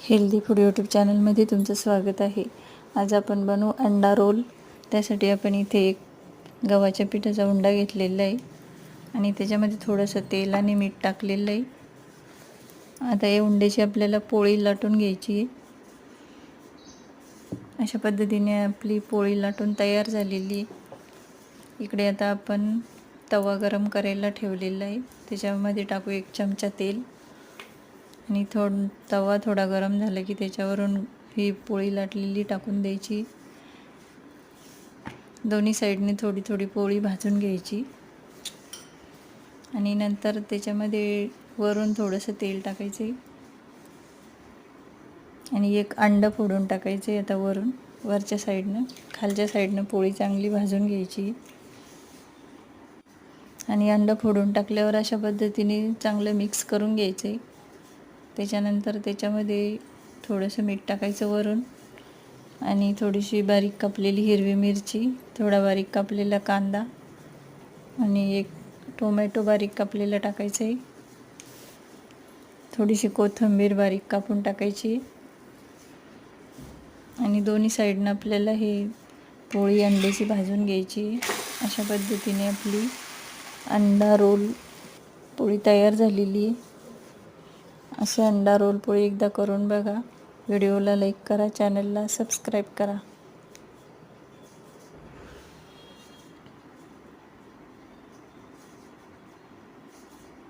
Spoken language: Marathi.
हेल्दी फूड यूट्यूब चॅनलमध्ये तुमचं स्वागत आहे। आज आपण बनवू अंडा रोल। त्यासाठी आपण इथे एक गव्हाच्या पिठाचा उंडा घेतलेला आहे आणि त्याच्यामध्ये थोडंसं तेल आणि मीठ टाकलेलं आहे। आता या उंड्याची आपल्याला पोळी लाटून घ्यायची आहे। अशा पद्धतीने आपली पोळी लाटून तयार झालेली आहे। इकडे आता आपण तवा गरम करायला ठेवलेला आहे। त्याच्यामध्ये टाकू 1 चमचा तेल आणि तवा थोडा गरम झाला की त्याच्यावरून ही पोळी लाटलेली टाकून द्यायची। दोन्ही साईडने थोडी थोडी पोळी भाजून घ्यायची आणि नंतर त्याच्यामध्ये वरून थोडंसं तेल टाकायचे आणि एक अंडं फोडून टाकायचे। आता वरच्या साईडनं खालच्या साईडनं पोळी चांगली भाजून घ्यायची आणि अंडं फोडून टाकल्यावर अशा पद्धतीने चांगलं मिक्स करून घ्यायचे। त्याच्यानंतर त्याच्यामध्ये थोडंसं मीठ टाकायचं वरून आणि थोडीशी बारीक कापलेली हिरवी मिरची, थोडा बारीक कापलेला कांदा आणि एक टोमॅटो बारीक कापलेला टाकायचं आहे। थोडीशी कोथिंबीर बारीक कापून टाकायची आणि दोन्ही साईडनं आपल्याला हे पोळी अंड्याची भाजून घ्यायची। अशा पद्धतीने आपली अंडा रोल पोळी तयार झालेली आहे। असे अंडा रोल पोळी एकदा करून बघा। व्हिडिओला लाईक करा, चॅनलला सबस्क्राईब करा।